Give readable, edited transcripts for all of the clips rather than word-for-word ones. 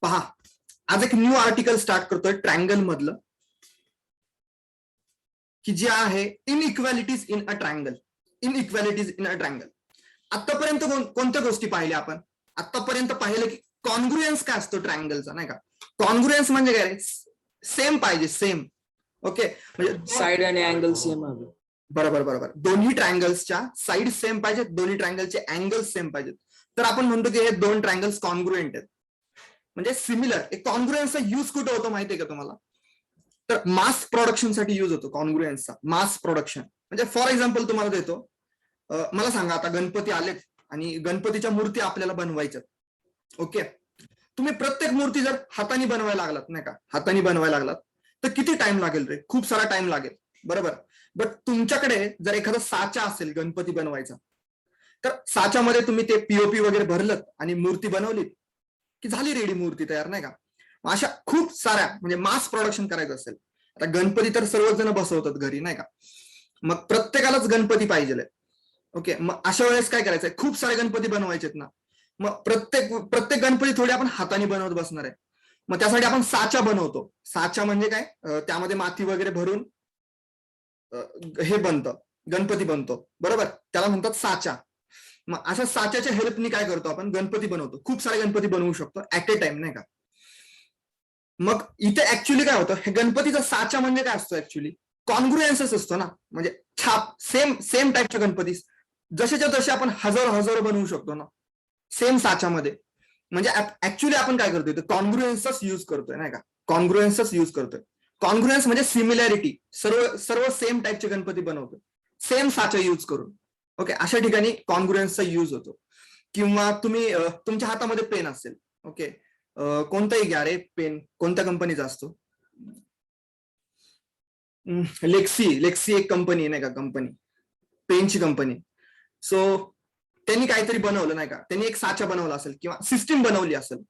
पहा, आज एक न्यू आर्टिकल स्टार्ट करतोय ट्रायंगल मधलं, की जे आहे inequalities in a triangle. Inequalities in a triangle. आतापर्यंत कोणत्या गोष्टी पाहिल्या आपण? आतापर्यंत पाहिलं की कॉन्ग्रुएन्स काय असतो ट्रायंगलचा, नाही का? कॉन्ग्रुएन्स म्हणजे काय? सेम पाहिजे, सेम. ओके, म्हणजे साइड आणि अँगल सेम हवे. बरोबर बरोबर. दोन्ही ट्रायंगल्सच्या साईड सेम पाहिजेत, दोन्ही ट्रायंगलचे अँगल्स सेम पाहिजेत. तर आपण म्हणतो की हे दोन ट्रायंगल्स कॉन्ग्रुएंट आहेत, म्हणजे सिमिलर. कॉन्ग्रुएन्सचा यूज कुठे होतो माहितीये का तुम्हाला? तर मास प्रोडक्शनसाठी यूज होतो कॉन्ग्रुएन्सचा. मास प्रोडक्शन म्हणजे फॉर एक्झाम्पल तुम्हाला देतो, मला सांगा, आता गणपती आलेत आणि गणपतीच्या मूर्ती आपल्याला बनवायच्यात. ओके, तुम्ही प्रत्येक मूर्ती जर हाताने बनवायला लागलात, नाही का, हाताने बनवायला लागलात, तर किती टाइम लागेल रे? खूप सारा टाइम लागेल, बरोबर. बट तुमच्याकडे जर एखादा साचा असेल गणपती बनवायचा, तर साच्यामध्ये तुम्ही ते पीओपी वगैरे भरलं आणि मूर्ती बनवली की झाली रेडी मूर्ती तयार, नाही का? अशा खूप साऱ्या, म्हणजे मास प्रोडक्शन करायचं असेल, आता गणपती तर सर्वच जण बसवतात घरी, नाही का? मग प्रत्येकालाच गणपती पाहिजे. ओके, मग अशा वेळेस काय करायचंय? खूप सारे गणपती बनवायचेत ना, मग प्रत्येक गणपती थोडी आपण हाताने बनवत बसणार आहे. मग त्यासाठी आपण साचा बनवतो. साचा म्हणजे काय? त्यामध्ये माती वगैरे भरून हे बनतं, गणपती बनतो, बरोबर. त्याला म्हणतात साचा. मग अशा साच्याच्या हेल्पनी काय करतो आपण? गणपती बनवतो. खूप सारे गणपती बनवू शकतो ऍट ए टाइम, नाही का? मग इथे ऍक्च्युली काय होतं? हे गणपतीचा साचा म्हणजे काय असतो? ऍक्च्युली कॉन्ग्रुएन्सच असतो ना, म्हणजे छाप सेम टाईपच्या गणपती जसेच्या तसे आपण हजारो बनवू शकतो ना, सेम साच्यामध्ये. म्हणजे ऍक्च्युली आपण काय करतोय? कॉन्ग्रुएन्सचाच यूज करतोय, नाही का? कॉन्ग्रुएन्सचाच यूज करतोय. कॉन्ग्रुएन्स म्हणजे सिमिलॅरिटी, सर्व सेम टाईपचे गणपती बनवतो सेम साचा यूज करून. ओके, अशा ठिकाणी कॉन्ग्रुएन्सचा यूज होतो. किंवा तुम्ही तुमच्या हातामध्ये पेन असेल, ओके, कोणताही घ्या रे पेन, कोणत्या कंपनीचा असतो? लेक्सी एक कंपनी, नाही का, कंपनी, पेनची कंपनी. सो त्यांनी काहीतरी बनवलं, नाही का, त्यांनी एक साचा बनवला असेल किंवा सिस्टीम बनवली असेल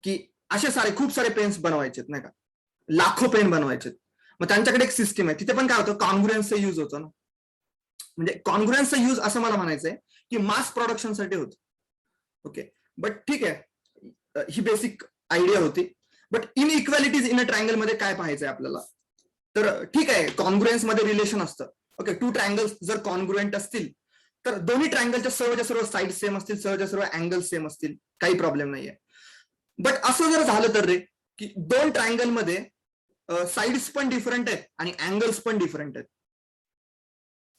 की असे खूप सारे पेन्स बनवायचेत, नाही का, लाखो पेन बनवायचेत. मग त्यांच्याकडे एक सिस्टीम आहे, तिथे पण काय होतं? कॉन्ग्रुएन्सचा यूज होतो ना. म्हणजे कॉन्ग्रुएन्सचा यूज असं मला म्हणायचंय की मास प्रोडक्शनसाठी होतो. ओके, बट ठीक आहे, ही बेसिक आयडिया होती. बट इनइक्वॅलिटीज इन अ ट्रायंगल मध्ये काय पाहायचंय आपल्याला? तर ठीक आहे, कॉन्ग्रुएन्स मध्ये रिलेशन असतं. ओके, टू ट्रायंगल्स जर कॉन्ग्रुएंट असतील तर दोन्ही ट्रायंगलच्या सर्व साईड सेम असतील, सर्व अँगल सेम असतील, काही प्रॉब्लेम नाहीये. बट असं जर झालं तर रे, की दोन ट्रायंगल मध्ये साईड्स पण डिफरंट आहेत आणि अँगल्स पण डिफरंट आहेत.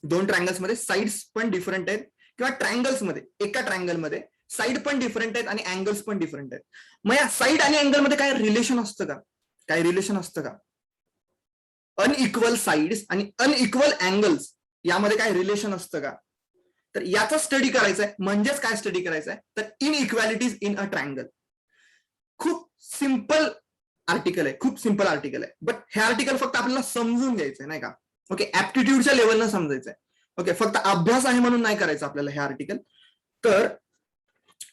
दोन ट्रायंगल्स मध्ये साईड्स पण डिफरंट आहेत, किंवा ट्रायंगल्स मध्ये, एका ट्रायंगल मध्ये साईड पण डिफरंट आहेत आणि अँगल्स पण डिफरंट आहेत. मग या साईड आणि अँगल मध्ये काय रिलेशन असतं का? काय रिलेशन असतं का? अनइक्वल साईड्स आणि अनइक्वल अँगल्स यामध्ये काय रिलेशन असतं का? तर याचा स्टडी करायचा आहे. म्हणजेच काय स्टडी करायचं आहे? तर इनइक्वॅलिटीज इन अ ट्रायंगल. खूप सिंपल आर्टिकल आहे, खूप सिंपल आर्टिकल आहे. बट हे आर्टिकल फक्त आपल्याला समजून घ्यायचंय, नाही का? ओके, ऍप्टिट्यूडच्या लेवलनं समजायचंय. ओके, फक्त अभ्यास आहे म्हणून नाही करायचं आपल्याला हे आर्टिकल. तर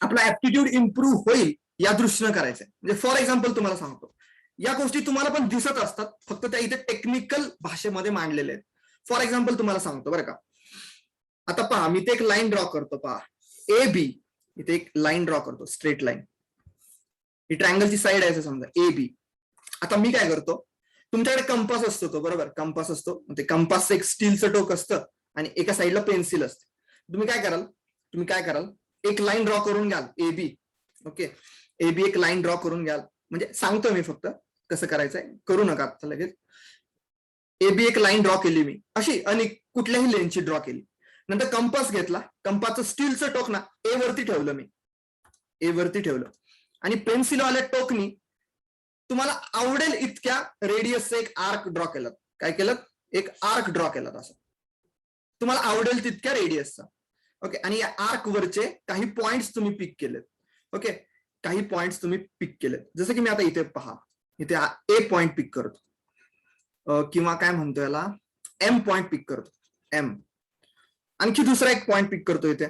आपला ऍप्टिट्यूड इम्प्रूव्ह होईल या दृष्टीनं करायचंय. म्हणजे फॉर एक्झाम्पल तुम्हाला सांगतो, या गोष्टी तुम्हाला पण दिसत असतात, फक्त त्या इथे टेक्निकल भाषेमध्ये मांडलेल्या आहेत. फॉर एक्झाम्पल तुम्हाला सांगतो बरं का. आता पहा, मी ते एक लाईन ड्रॉ करतो. पहा, ए बी, इथे एक लाईन ड्रॉ करतो, स्ट्रेट लाईन. ही ट्रायंगलची साईड आहे असं समजा, ए बी. आता मी काय करतो? तुमच्याकडे कंपास असतो, तो बरोबर, कंपास असतो. ते कंपासचं एक स्टीलचं टोक असतं आणि एका साईडला पेन्सिल असते. तुम्ही काय कराल? एक लाईन ड्रॉ करून घ्याल, A B. Okay, A B एक लाईन ड्रॉ करून घ्याल. म्हणजे सांगतो मी फक्त कसं करायचंय, करू नका आता लगेच. ए बी एक लाईन ड्रॉ केली मी अशी, आणि कुठल्याही लेनची ड्रॉ केली. नंतर कंपास घेतला, कंपासचं स्टीलचं टोक ना ए वरती ठेवलं मी, ए वरती ठेवलं, आणि पेन्सिलवाल्या टोकनी तुम्हाला आवडेल इतक्या रेडियसचं एक आर्क ड्रॉ केलं. काय केलं? एक आर्क ड्रॉ केला, असं तुम्हाला आवडेल तितक्या रेडियसचा. ओके, आणि या आर्क वरचे काही पॉइंट्स तुम्ही पिक केलेत. ओके, काही पॉइंट्स तुम्ही पिक केलेत, जसं की मी आता इथे पहा, इथे ए पॉइंट पिक करतो, किंवा काय म्हणतो याला, एम पॉइंट पिक करतो, एम. आणखी दुसरा एक पॉइंट पिक करतो इथे,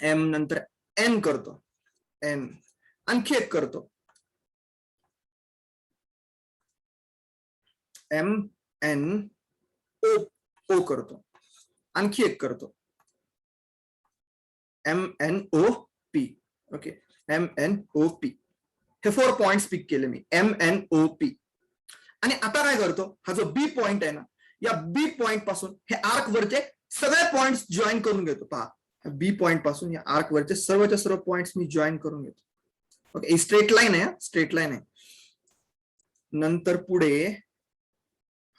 एम. नंतर एन करतो, एन. आणखी एक करतो, एम एन ओ, ओ करतो. आणखी एक करतो, M N O P. Okay, M N O P. हे 4 पॉइंट्स पिक केले मी, MNOP. आणि आता काय करतो, हा जो बी पॉइंट आहे ना, या बी पॉइंट पासून हे आर्क वरचे सगळे पॉइंट्स जॉईन करून घेतो. पहा, बी पॉइंट पासून या आर्क वरचे सर्वच्या सर्व पॉइंट्स मी जॉईन करून घेतो. ओके, स्ट्रेट लाईन आहे, स्ट्रेट लाईन आहे. नंतर पुढे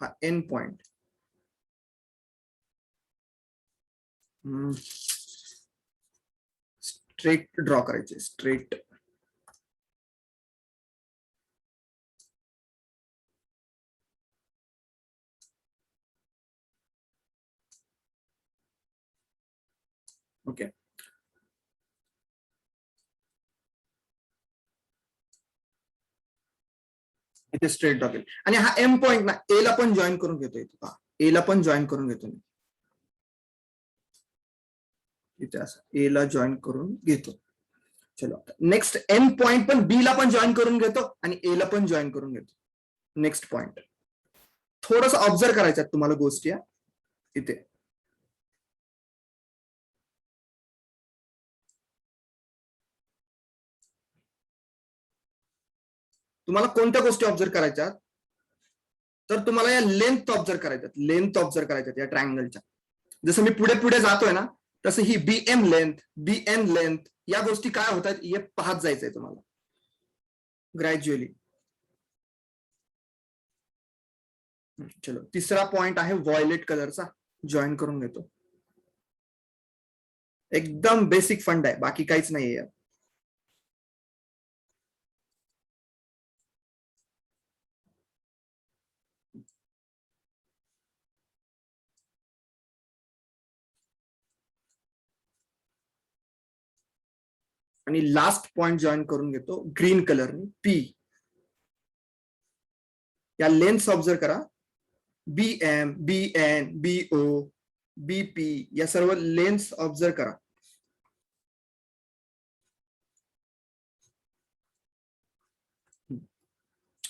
हा एन पॉइंट, स्ट्रेट ड्रॉ करायचे, स्ट्रेट. ओके, इथे स्ट्रेट ड्रॉ केले. आणि हा एम पॉइंट ना ए ला पण जॉईन करून घेतो. इथे पहा, ए ला पण जॉईन करून घेतो मी, इथे असं ए ला जॉईन करून घेतो. चलो, नेक्स्ट एन पॉइंट पण बी ला पण जॉईन करून घेतो आणि ए ला पण जॉईन करून घेतो. नेक्स्ट पॉइंट थोडस ऑब्झर्व करायचं तुम्हाला गोष्टी. इथे तुम्हाला कोणत्या गोष्टी ऑब्झर्व करायच्या, तर तुम्हाला या लेंथ ऑब्झर्व करायच्यात, लेंथ ऑब्झर्व करायच्यात या ट्रायंगलच्या. जसं मी पुढे पुढे जातोय ना, तसं ही बीएम लेंथ, बीएन लेंथ, या गोष्टी काय होतात हे पाहत जायचंय तुम्हाला ग्रॅज्युअली. चलो, तिसरा पॉइंट आहे व्हायोलेट कलरचा, जॉईन करून घेतो. एकदम बेसिक फंड आहे, बाकी काहीच नाहीये. आणि लास्ट पॉइंट जॉईन करून घेतो ग्रीन कलरनी, पी. या लेन्स ऑब्झर्व करा, बीएम, बीएन, बीओ, बीपी, या सर्व लेन्स ऑब्झर्व करा.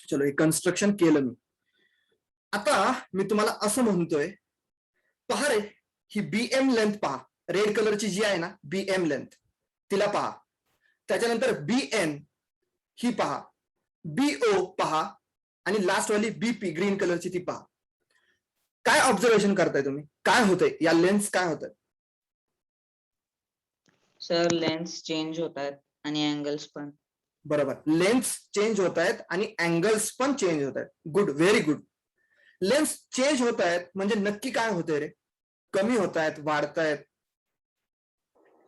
चलो, हे कन्स्ट्रक्शन केलं मी. आता मी तुम्हाला असं म्हणतोय, पहा रे, ही बीएम लेंथ पहा, रेड कलरची जी आहे ना बीएम लेंथ, तिला पहा. त्याच्यानंतर बीएन ही पहा, बीओ पहा, आणि लास्ट वाली बीपी ग्रीन कलरची ती पहा. काय ऑब्झर्वेशन करताय तुम्ही, काय होतंय या लेन्स, काय होतंय? सर लेन्स चेंज होत आहेत आणि अँगल्स पण. बरोबर, लेन्स चेंज होत आहेत आणि अँगल्स पण चेंज होत आहेत. Good, very good. Lens change होत आहेत म्हणजे नक्की काय होतंय रे? कमी होत आहेत, वाढतायत?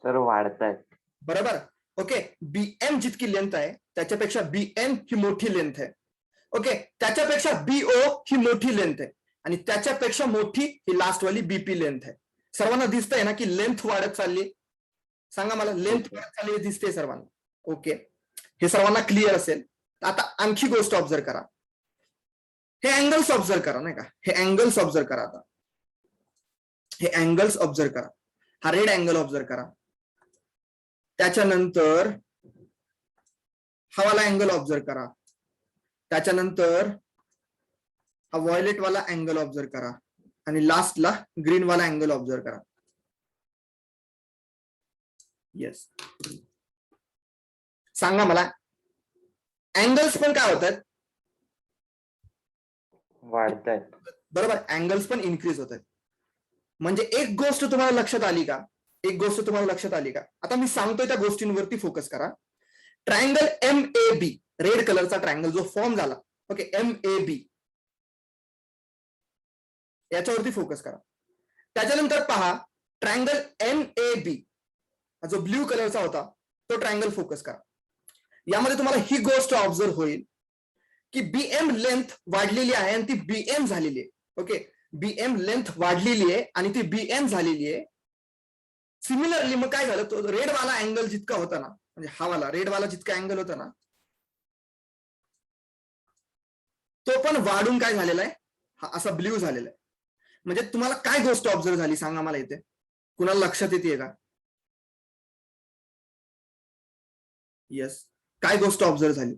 सर वाढतायत. बरोबर. ओके, बीएम जितकी लेंथ आहे त्याच्यापेक्षा बीएन ही मोठी लेंथ आहे. ओके, त्याच्यापेक्षा बीओ ही मोठी लेंथ आहे, आणि त्याच्यापेक्षा मोठी ही लास्ट वाली बीपी लेंथ आहे. सर्वांना दिसतंय ना की लेंथ वाढत चालली? सांगा मला, लेंथ वाढत चालली दिसते सर्वांना? ओके, हे सर्वांना क्लिअर असेल. आता आणखी गोष्ट ऑब्झर्व करा, हे अँगल्स ऑब्झर्व करा, नाही का? हे अँगल्स ऑब्झर्व करा. आता हे अँगल्स ऑब्झर्व करा. हा रेड अँगल ऑब्झर्व करा, त्याच्यानंतर हा वाला अँगल ऑब्झर्व करा, त्याच्यानंतर हा व्हायोलेट वाला अँगल ऑब्झर्व करा, आणि लास्टला ग्रीन वाला अँगल ऑब्झर्व करा. येस, सांगा मला, अँगल्स पण काय होत आहेत? वाढतायत. बरोबर, अँगल्स पण इन्क्रीज होत आहेत. म्हणजे एक गोष्ट तुम्हाला लक्षात आली का? एक गोष्ट तुम्हाला लक्षात आली का? आता मी सांगतोय त्या गोष्टींवरती फोकस करा. ट्रायंगल MAB, रेड कलरचा ट्रायंगल जो फॉर्म झाला, ओके, MAB, याच्यावरती फोकस करा. त्याच्यानंतर पहा ट्रायंगल NAB, जो ब्ल्यू कलरचा होता तो ट्रायंगल फोकस करा. यामध्ये तुम्हाला ही गोष्ट ऑब्झर्व होईल की बीएम लेंथ वाढलेली आहे आणि ती बीएन झालेली आहे. ओके, बीएम लेंथ वाढलेली आहे आणि ती बीएन झालेली आहे. सिमिलरली मग काय झालं, तो रेड वाला अँगल जितका होता ना, म्हणजे हा वाला रेड वाला जितका अँगल होता ना, तो पण वाढून काय झालेला आहे, हा असा ब्ल्यू झालेला आहे. म्हणजे तुम्हाला काय गोष्ट ऑब्झर्व झाली सांगा मला, इथे कुणाला लक्षात येते का? येस, काय गोष्ट ऑब्झर्व झाली?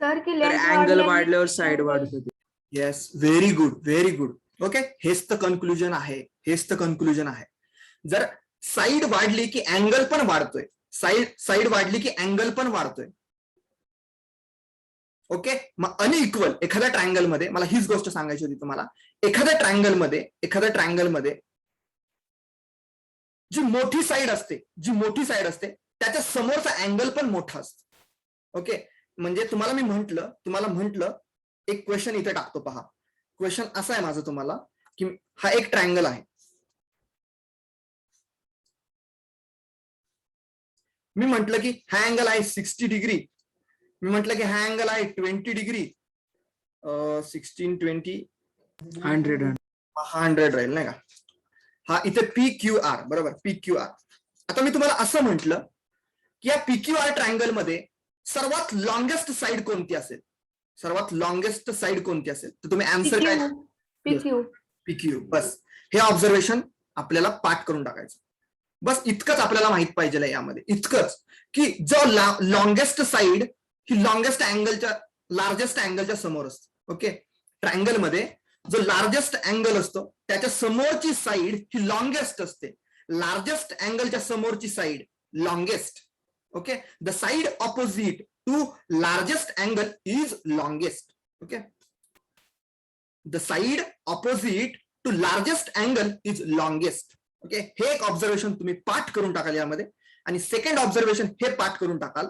सर की अँगल वाढल्यावर साईड वाढत होती. Yes, very good, very good. Okay, हेच तर कन्क्लुजन आहे, हेच तर कन्क्लुजन आहे. जर साईड वाढली की अँगल पण वाढतोय, साईड वाढली की अँगल पण वाढतोय. ओके, मग अनइक्वल एखाद्या ट्रायंगल मध्ये, मला हीच गोष्ट सांगायची होती तुम्हाला, एखाद्या ट्रायंगल मध्ये जी मोठी साईड असते त्याच्या समोरचा अँगल पण मोठा असतो. ओके, म्हणजे तुम्हाला म्हंटल एक क्वेश्चन इथे टाकतो पहा. क्वेश्चन असा आहे माझं तुम्हाला, की हा एक ट्रायंगल आहे. मी म्हंटल की हा अँगल आहे 60 डिग्री, मी म्हंटल की हा अँगल आहे 20 डिग्री, 16 20 100 राहील नाही का. हा इथे PQR, बरोबर, PQR. आता मी तुम्हाला असं म्हंटल की या PQR ट्रायंगल मध्ये सर्वात लॉंगेस्ट साइड कोणती असेल, तर तुम्ही आन्सर काय, PQ. बस हे ऑब्झर्वेशन आपल्याला पाठ करून टाकायचं. बस इतकंच आपल्याला माहित पाहिजे यामध्ये, इतकंच की जो लॉंगेस्ट साइड ही लार्जेस्ट अँगलच्या समोर असते. ओके, ट्रायंगल मध्ये जो लार्जेस्ट अँगल असतो त्याच्या समोरची साइड ही लॉंगेस्ट असते. लार्जेस्ट अँगलच्या समोरची side longest. Okay, the side opposite to largest angle is longest. Okay, the side opposite to largest angle is longest. Okay, हे एक ऑब्झर्वेशन तुम्ही पाठ करून टाकाल यामध्ये. आणि सेकंड ऑब्झर्वेशन हे पाठ करून टाकाल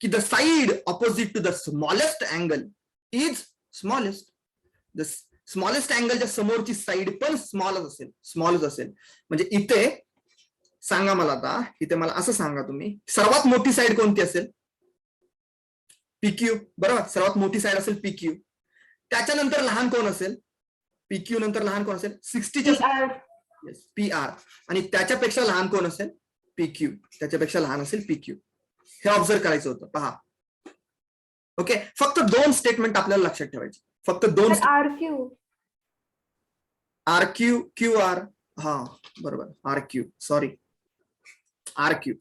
की the side opposite to the smallest angle is smallest. The smallest अँगलच्या समोरची साइड पण स्मॉलच असेल. म्हणजे इथे सांगा मला, आता इथे मला असं सांगा तुम्ही, सर्वात मोठी साइड कोणती असेल, PQ, बरोबर, सर्वात मोठी साइड असेल PQ. त्याच्यानंतर लहान कोण असेल, PQ नंतर लहान कोण असेल, 60च्या PR. आणि त्याच्यापेक्षा लहान कोण असेल, PQ. त्याच्यापेक्षा लहान असेल PQ. हे ऑब्झर्व करायचं होतं, पहा. ओके, फक्त 2 स्टेटमेंट आपल्याला लक्षात ठेवायचे, फक्त 2. RQ QR, हा बरोबर, RQ, सॉरी, RQ.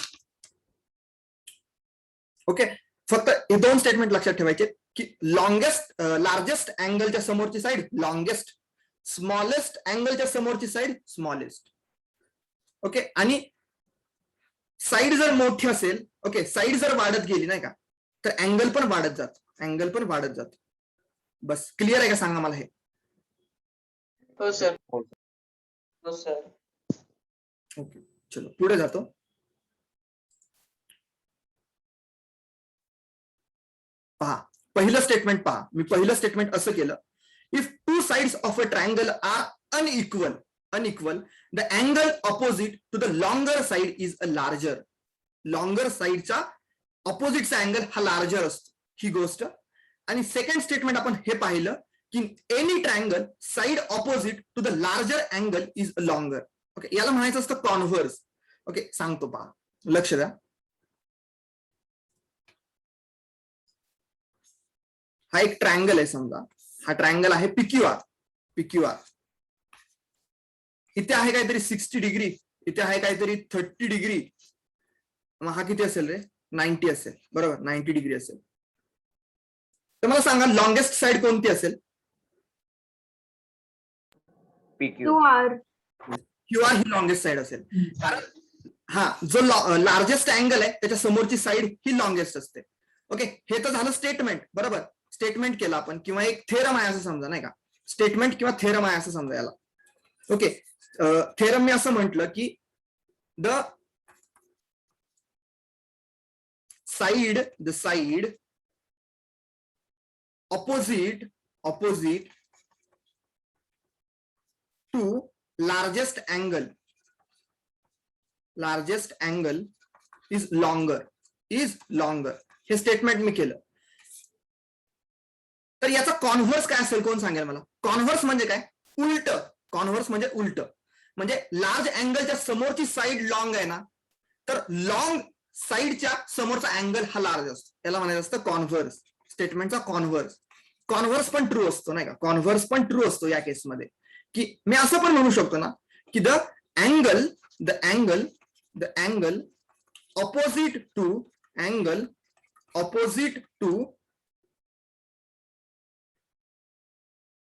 ओके, फक्त हे 2 स्टेटमेंट लक्षात ठेवायचे की लार्जेस्ट अँगलच्या समोरची साइड लॉंगेस्ट, स्मॉलेस्ट अँगलच्या समोरची साइड स्मॉलेस्ट. ओके, आणि साइड जर मोठी असेल, ओके, साइड जर वाढत गेली नाही का, तर अँगल पण वाढत जात. बस क्लिअर आहे का, सांगा मला हे. हो सर. हो सर. ओके, चलो पुढे जातो. पहा, पहिलं स्टेटमेंट पहा. मी पहिलं स्टेटमेंट असं केलं, if 2 sides of a triangle are unequal the angle opposite to the longer side is a larger. Longer साइडचा ऑपोजिटचा अँगल हा लार्जर असतो, ही गोष्ट. आणि सेकंड स्टेटमेंट आपण हे पाहिलं की any triangle side opposite to the larger angle is a longer. Okay, याला म्हणायचं असतं कॉन्व्हर्स. ओके, सांगतो पहा, लक्ष द्या. हा एक ट्रायंगल आहे, समजा हा ट्रायंगल आहे PQR. इथे आहे काहीतरी 60 डिग्री, इथे आहे काहीतरी 30 डिग्री. मग हा किती असेल रे, 90 असेल, बरोबर, 90 डिग्री असेल. तर मला सांगा लॉंगेस्ट साइड कोणती असेल, PQ. QR ही लॉंगेस्ट साइड असेल. कारण हा जो लार्जेस्ट अँगल आहे त्याच्या समोरची साइड ही लॉंगेस्ट असते. ओके, हे तर झालं स्टेटमेंट, बरोबर, स्टेटमेंट केलं आपण, किंवा एक थेरम आहे असं समजा नाही का, स्टेटमेंट किंवा थेरम आहे असं समजा याला. ओके, थेरम मी असं म्हटलं की the side opposite to largest angle is longer. हे स्टेटमेंट मी केलं. तर याचा कॉन्व्हर्स काय असेल, कोण सांगेल मला. कॉन्व्हर्स म्हणजे काय, उलट. कॉन्व्हर्स म्हणजे उलट, म्हणजे लार्ज अँगलच्या समोरची साइड लॉंग आहे ना, तर लॉंग साइडच्या समोरचा अँगल हा लार्ज असतो, याला म्हणायचं असतं कॉन्व्हर्स. स्टेटमेंटचा कॉन्व्हर्स पण ट्रू असतो नाही का, कॉन्व्हर्स पण ट्रू असतो या केसमध्ये. की मी असं पण म्हणू शकतो ना की the angle opposite to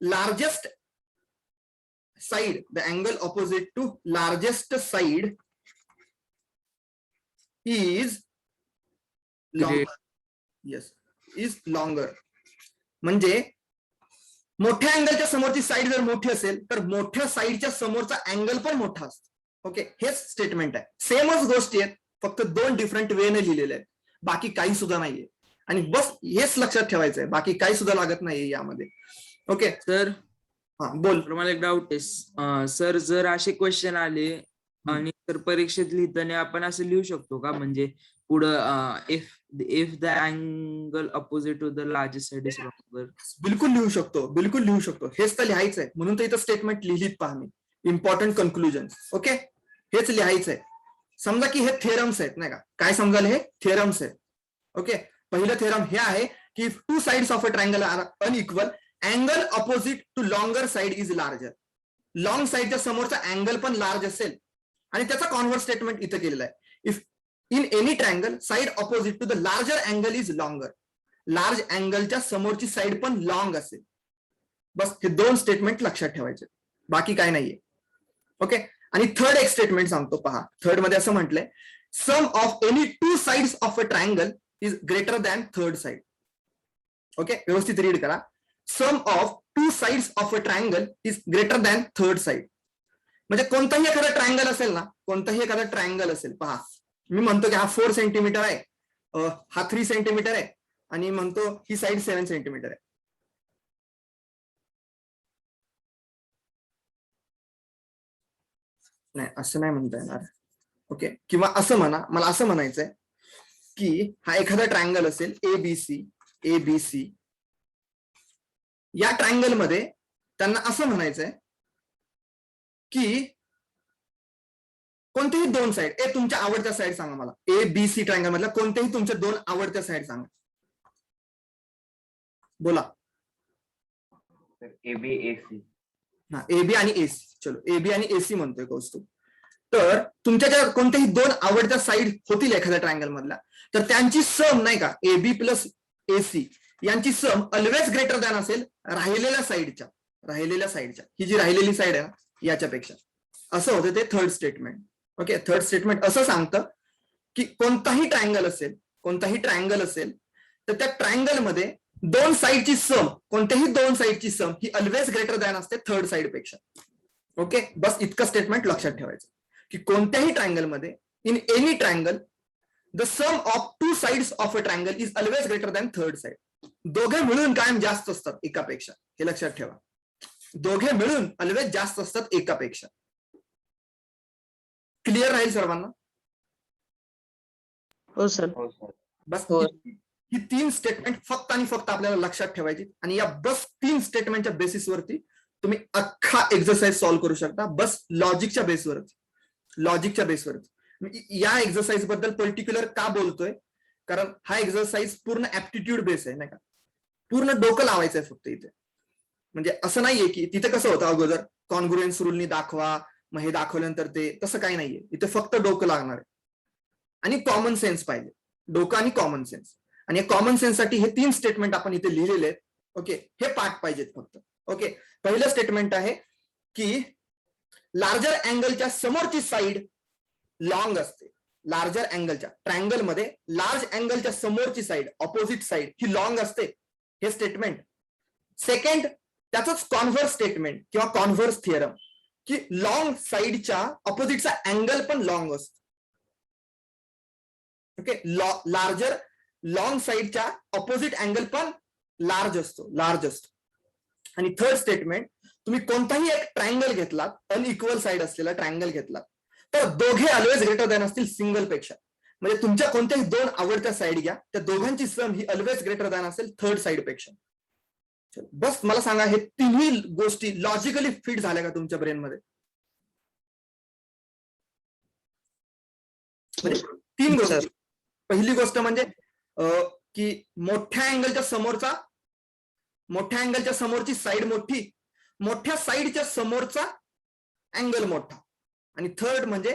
largest side, the angle opposite to largest side is longer. Yes, is longer. म्हणजे मोठ्या अँगलच्या समोरची साईड जर मोठी असेल तर मोठ्या साईडच्या समोरचा अँगल पण मोठा असतो. ओके, हेच स्टेटमेंट आहे. सेमच गोष्टी आहेत, फक्त 2 डिफरंट वेने लिहिलेले आहेत, बाकी काही सुद्धा नाहीये. आणि बस हेच लक्षात ठेवायचंय, बाकी काही सुद्धा लागत नाहीये यामध्ये. ओके सर हा बोल. मला एक डाऊट आहे सर, जर असे क्वेश्चन आले आणि तर परीक्षेत लिहिताना आपण असं लिहू शकतो का, म्हणजे पुढं if the angle opposite to the largest side is longer? बिलकुल लिहू शकतो, बिलकुल लिहू शकतो. हेच तर लिहायचंय, म्हणून तर इथं स्टेटमेंट लिहिलीत पहा मी. Important conclusion. ओके, हेच लिहायचंय. समजा की हे थेरम्स आहेत नाही का, काय समजाल हे थेरम्स आहेत. ओके, पहिलं थेरम हे आहे की two sides of a triangle are unequal, angle opposite to longer side is larger. Long साइडच्या समोरचा अँगल पण लार्ज असेल आणि त्याचा कॉन्व्हर्स स्टेटमेंट इथं केलेलं आहे. If in any triangle side opposite to the larger angle is longer, large अँगलच्या समोरची साइड पण लॉंग असेल. बस हे 2 स्टेटमेंट लक्षात ठेवायचे, बाकी काय नाहीये. ओके, आणि थर्ड एक स्टेटमेंट सांगतो पहा. थर्ड मध्ये असं म्हटलंय, sum of any 2 sides of a triangle is greater than third side. Okay, व्यवस्थित रीड करा. Sum of 2 sides of a triangle is greater than third side. म्हणजे कोणताही एखादा ट्रायंगल असेल ना, कोणताही एखादा ट्रायंगल असेल पहा, मी म्हणतो की हा 4 सेंटीमीटर आहे, हा 3 सेंटीमीटर आहे, आणि म्हणतो ही साइड 7 सेंटीमीटर आहे. नाही, असं नाही म्हणता येणार. ओके, किंवा असं म्हणा, मला असं म्हणायचंय की हा एखादा ट्रायंगल असेल एबीसी. या ट्रायंगल मध्ये त्यांना असं म्हणायचंय की कोणतेही 2 साइड, तुमच्या आवडत्या साइड सांगा मला. एबीसी ट्रायंगल मधल्या कोणतेही तुमच्या 2 आवडत्या साइड सांगा, बोला. ABAC. हा, एबी आणि एसी. चलो, एबी आणि एसी म्हणतोय कौस्तुभ. तर तुमच्या ज्या कोणत्याही 2 आवडत्या साइड होतील एखाद्या ट्रायंगल मधल्या, तर त्यांची सम नाही का, एबी प्लस एसी यांची सम ऑलवेज ग्रेटर दॅन असेल राहिलेल्या साइडच्या. ही जी राहिलेली साइड आहे ना, याच्यापेक्षा. असं होतं ते third statement. Okay, third statement असं सांगतं की कोणताही ट्रायंगल असेल तर त्या ट्रायंगल मध्ये 2 साइडची सम, कोणत्याही 2 साइडची सम ही ऑलवेज ग्रेटर दॅन असते थर्ड साइड पेक्षा. ओके, बस इतकं स्टेटमेंट लक्षात ठेवायचं की कोणत्याही ट्रायंगल मध्ये, in any triangle, the sum of 2 sides of a triangle is always greater than third side. दोघे मिळून कायम जास्त असतात एकापेक्षा, हे लक्षात ठेवा. दोघे मिळून ऑलवेज जास्त असतात एकापेक्षा. क्लिअर राहील सर्वांना? हो सर. बस हो. ही 3 स्टेटमेंट फक्त आणि फक्त आपल्याला लक्षात ठेवायची, आणि या बस 3 स्टेटमेंटच्या बेसिसवरती तुम्ही अख्खा एक्सरसाइज सॉल्व्ह करू शकता. बस लॉजिकच्या बेसवरती. या एक्सरसाइज बद्दल पर्टिक्युलर का बोलतोय, कारण हा एक्सरसाइज पूर्ण ऍप्टिट्यूड बेस आहे नाही का, पूर्ण डोकं लावायचंय फक्त इथे. म्हणजे असं नाहीये की तिथे कसं होतं अगोदर कॉन्ग्रुएन्स रूलनी दाखवा, मग हे दाखवल्यानंतर ते, तसं काही नाहीये. इथे फक्त डोकं लागणार आहे आणि कॉमन सेन्स पाहिजे. डोकं आणि कॉमन सेन्स, आणि या कॉमन सेन्ससाठी हे 3 स्टेटमेंट आपण इथे लिहिलेले आहेत. ओके, हे पाठ पाहिजेत फक्त. ओके, पहिलं स्टेटमेंट आहे की लार्जर अँगलच्या समोरची साइड लॉंग असते. लार्जर अँगलच्या ट्रायंगल मध्ये लार्ज अँगलच्या समोरची साइड, ऑपोजिट साइड, ही लॉंग असते. हे स्टेटमेंट. सेकंड, त्याच कॉन्व्हर्स स्टेटमेंट किंवा कॉन्व्हर्स थिअरम की लॉंग साइडच्या ऑपोजिटचा अँगल पण लॉंग असतो. ओके, लार्जर लॉंग साइडच्या ऑपोजिट अँगल पण लार्ज असतो. आणि थर्ड स्टेटमेंट, तुम्ही कोणताही एक ट्रायंगल घेतलात, अनइक्वल साइड असलेला ट्रायंगल घेतलात, तर दोघे ऑलवेज ग्रेटर दॅन असतील सिंगल पेक्षा. म्हणजे तुमच्या कोणत्याही 2 आवडत्या साइड घ्या, त्या दोघांची सम ही ऑलवेज ग्रेटर दॅन असेल थर्ड साइड पेक्षा. बस मला सांगा, हे तिन्ही गोष्टी लॉजिकली फिट झाल्या का तुमच्या ब्रेन मध्ये? म्हणजे 3 गोष्टी. पहिली गोष्ट म्हणजे की मोठ्या अँगलच्या समोरची साइड मोठी, मोठ्या साइडच्या समोरचा अँगल मोठा. आणि थर्ड म्हणजे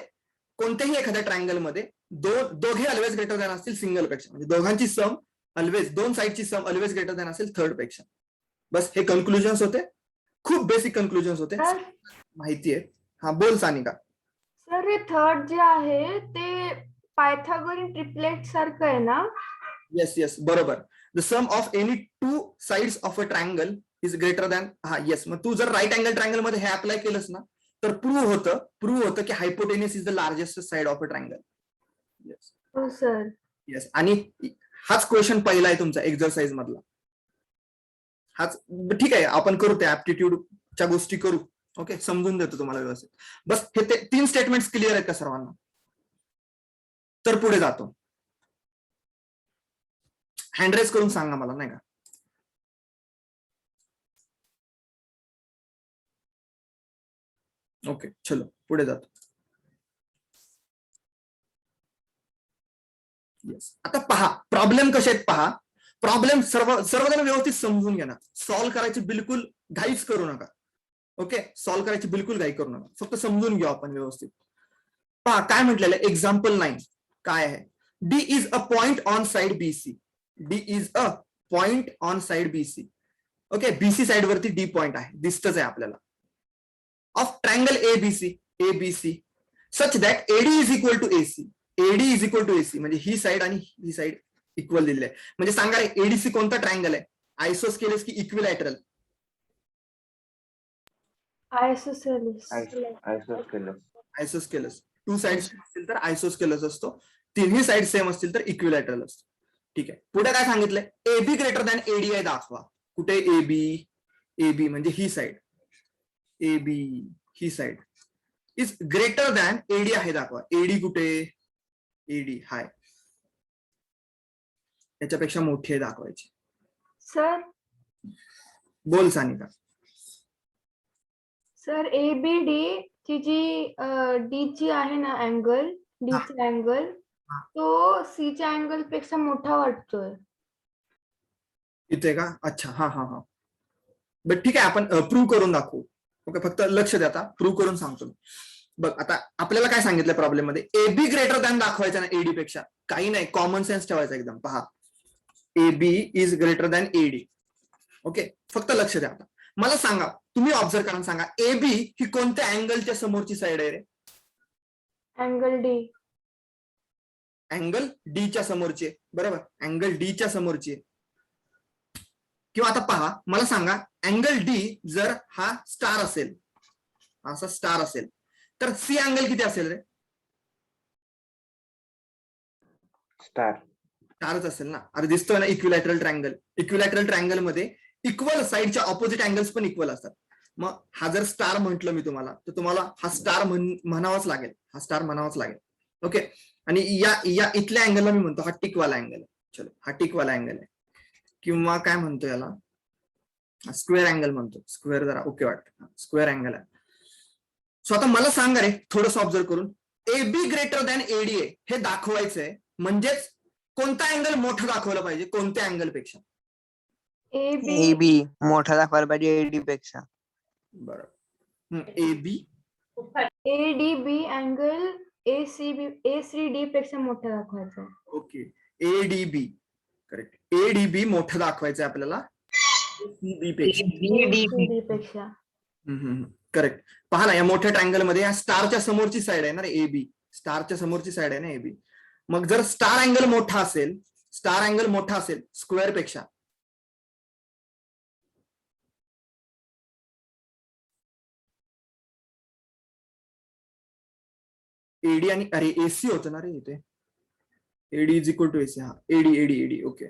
कोणत्याही एखाद्या ट्रायंगल मध्ये दोघे ऑलवेज ग्रेटर दॅन असतील सिंगल पेक्षा. म्हणजे दोघांची सम ऑलवेज, 2 साइडची सम ऑलवेज ग्रेटर दॅन असेल थर्ड पेक्षा. बस हे कन्क्लुजन्स होते, खूप बेसिक कन्क्लुजन्स होते, माहिती आहे. हा बोल सानिका. सर, हे थर्ड जे आहे ते पायथागोरन ट्रिपलेट सारखं आहे ना? येस, बरोबर. The sum of any two sides of a triangle is greater than, हा येस, मग तू जर राईट अँगल ट्रायंगल मध्ये हे अप्लाय केलंस ना तर प्रूव्ह होतं की hypotenuse is the largest side of a triangle. Yes हो सर. येस. आणि हाच क्वेश्चन पहिला आहे तुमचा एक्झरसाइज मधला. हाच ठीक आहे, आपण करू त्या ऍप्टिट्यूडच्या गोष्टी करू. ओके, समजून देतो तुम्हाला व्यवस्थित. बस हे 3 स्टेटमेंट्स क्लिअर आहेत का सर्वांना? तर पुढे जातो. हँडरेस करून सांगा मला, नाही का? ओके, चलो पुढे जातो. येस, आता पहा प्रॉब्लेम कसे आहेत पहा. प्रॉब्लेम सर्वजण व्यवस्थित समजून घ्या ना. सॉल्व्ह करायची बिलकुल घाईच करू नका. ओके, सॉल्व्ह करायची बिलकुल घाई करू नका, फक्त समजून घेऊ आपण व्यवस्थित. पहा काय म्हटलेलं आहे एक्झाम्पल 9 काय आहे. D is a point on side BC. D is a point on side BC. Okay, BC side वरती डी पॉइंट आहे, दिसतच आहे आपल्याला. Of triangle ABC such that AD is equal to AC. AD is equal to AC म्हणजे ही side आणि ही side equal दिलेली आहे. म्हणजे सांगा रे, एडीसी कोणता ट्रायंगल आहे? आयसोस्केलेस की इक्विलॅटरल? आयसोसेलेस. आयसोस्केलस. 2 साइड्स असतील तर आयसोस्केलस असतो, तिन्ही साइड सेम असतील तर इक्विलॅटरल असतो. ठीक आहे, पुढे काय सांगितलंय? एबी ग्रेटर दॅन एडी आहे दाखवा. कुठे एबी म्हणजे ही साइड, एबी ही side is greater than AD आहे दाखवा. एडी कुठे? एडी हाय, याच्यापेक्षा मोठी आहे दाखवायची. सर बोल सानिका. सर एबीडी ची जी डी ची आहे ना अँगल, डी चा अँगल तो सी च्या अँगल पेक्षा मोठा वाटतोय इथे का? अच्छा, हा हा हा. बट ठीक आहे, आपण प्रूव्ह करून दाखवू. ओके, फक्त लक्ष द्या, आता प्रूव्ह करून सांगतो. बघ आता आपल्याला काय सांगितलं प्रॉब्लेम मध्ये, एबी ग्रेटर दॅन दाखवायचं ना एडी पेक्षा. काही नाही, कॉमन सेन्स ठेवायचा एकदम. पहा, AB is greater than AD. Okay, फक्त लक्ष द्या. आता मला सांगा, तुम्ही ऑब्झर्व करून सांगा, एबी ही कोणत्या अँगलच्या समोरची साइड आहे रे? Angle D. अँगल डीच्या समोरची आहे, बरोबर? अँगल डीच्या समोरची आहे. किंवा आता पहा, मला सांगा, अँगल डी जर हा स्टार असेल, असा स्टार असेल, तर सी अँगल किती असेल रे? स्टारच असेल ना. अरे दिसतोय ना इक्विलॅटरल ट्रायंगल. इक्विलॅटरल ट्रायंगल मध्ये इक्वल साइडच्या ऑपोजिट अँगल्स पण इक्वल असतात. मग हा जर स्टार म्हटलं मी तुम्हाला, तर तुम्हाला हा स्टार म्हणावाच लागेल. हा स्टार म्हणावाच लागेल. ओके, आणि या इथल्या अँगलला मी म्हणतो हा टिकवाला अँगल आहे. चलो, हा टिकवाला अँगल आहे, किंवा काय म्हणतो याला, स्क्वेअर अँगल म्हणतो. स्क्वेअर जरा ओके वाटतं, स्क्वेअर अँगल आहे. सो आता मला सांगा रे, थोडंसं ऑब्झर्व करून, एबी ग्रेटर दॅन एडी आहे हे दाखवायचंय, म्हणजेच कोणता अँगल मोठा दाखवला पाहिजे कोणत्या अँगल पेक्षा? एबी मोठा दाखवायला पाहिजे एडी पेक्षा. बरोबर, एबी एडीबी अँगल एसीडी पेक्षा मोठा दाखवायचा. Okay, ADB correct. एडीबी मोठं दाखवायचं आपल्याला एसीबी पेक्षा. करेक्ट. पहा ना, या मोठ्या ट्रायंगल मध्ये या स्टारच्या समोरची साइड आहे ना रे एबी. स्टारच्या समोरची साइड आहे ना एबी. मग जर स्टार अँगल मोठा असेल, स्क्वेअर पेक्षा, एडी आणि अरे एसी होतं ना रे इथे, AD is equal to AC. हा, एडी ओके.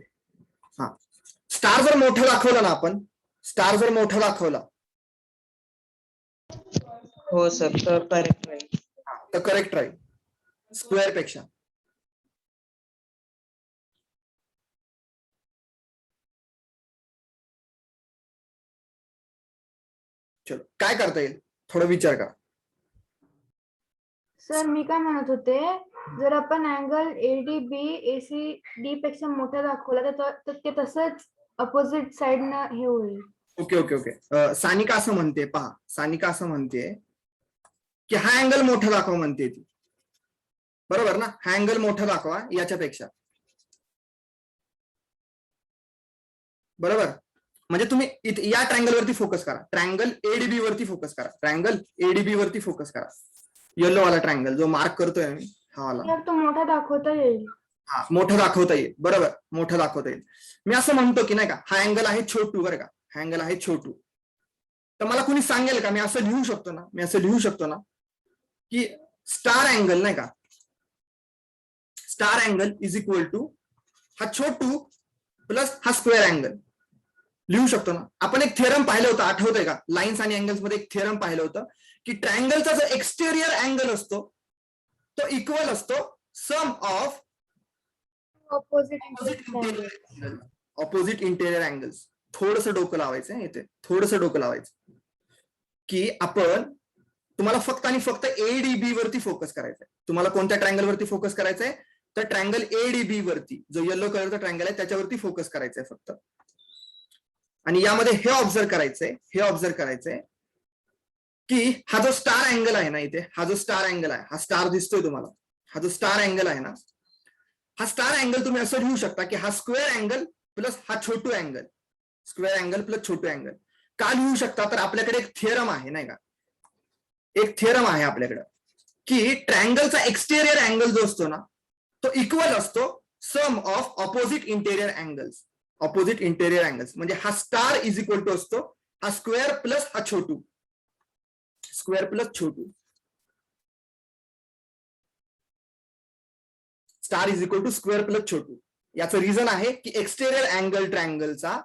हा, स्टार जर मोठा दाखवला ना आपण, स्टार जर मोठा दाखवला हो सर, तर करेक्ट राहील. तर करेक्ट राहील स्क्वेअर पेक्षा. चलो, काय करता येईल थोडा विचार करा. सर मी काय म्हणत होते, जर आपण अँगल एडीबी एसीडी पेक्षा मोठा दाखवला तर ते तसंच अपोजिट साइडनं हे होईल. ओके. सानिका असं म्हणते, पहा, सानिका असं म्हणते की हा अँगल मोठा दाखवा म्हणते ती, बरोबर ना? हा अँगल मोठा दाखवा याच्यापेक्षा, बरोबर? म्हणजे तुम्ही या ट्रायंगल वरती फोकस करा, ट्रायंगल एडीबी वरती फोकस करा, ट्रायंगल एडीबी वरती फोकस करा. येलो वाला ट्रायंगल जो मार्क करतोय मी, हा वाला. तो मोठा दाखवता येईल. हा मोठं दाखवता येईल, बरोबर, मोठं दाखवता येईल. मी असं म्हणतो की नाही का, हा अँगल आहे छोटू, बरं का, हा अँगल आहे छोटू. तर मला कुणी सांगेल का, मी असं लिहू शकतो ना, मी असं लिहू शकतो ना की स्टार अँगल नाही का, star angle is equal to हा छोटू प्लस हा स्क्वेअर अँगल लिहू शकतो ना. आपण एक थेरम पाहिलं होतं, आठवतंय का, लाईन्स आणि अँगल्स मध्ये एक थेरम पाहिलं होतं की ट्रायंगलचा जो एक्सटेरियर अँगल असतो तो इक्वल असतो sum of opposite interior angles. थोडंसं डोकं लावायचं आहे इथे, थोडंसं डोकं लावायचं की आपण, तुम्हाला फक्त आणि फक्त एडीबी वरती फोकस करायचंय. तुम्हाला कोणत्या ट्रायंगल वरती फोकस करायचंय, तर ट्रायंगल एडीबी वरती, जो येलो कलरचा ट्रायंगल आहे त्याच्यावरती फोकस करायचंय फक्त. आणि यामध्ये हे ऑब्झर्व करायचंय की हा जो स्टार अँगल आहे ना इथे, हा जो स्टार अँगल आहे, हा स्टार दिसतोय तुम्हाला, हा जो स्टार अँगल आहे ना, हा स्टार अँगल तुम्ही असं लिहू शकता की हा स्क्वेअर अँगल प्लस हा छोटू अँगल, स्क्वेअर अँगल प्लस छोटू अँगल. का लिहू शकता, तर आपल्याकडे एक थिअरम आहे नाही का, एक थिअरम आहे आपल्याकडे की ट्रायंगलचा एक्सटेरियर अँगल जो असतो ना तो इक्वल असतो sum of opposite interior angles. Opposite interior angles म्हणजे हा स्टार इज इक्वल टू असतो हा स्क्वेअर प्लस हा छोटू, स्क्वेअर प्लस छोटू. Star is equal to square plus छोटू. याचं रिझन आहे की एक्सटेरियर अँगल ट्रायंगलचा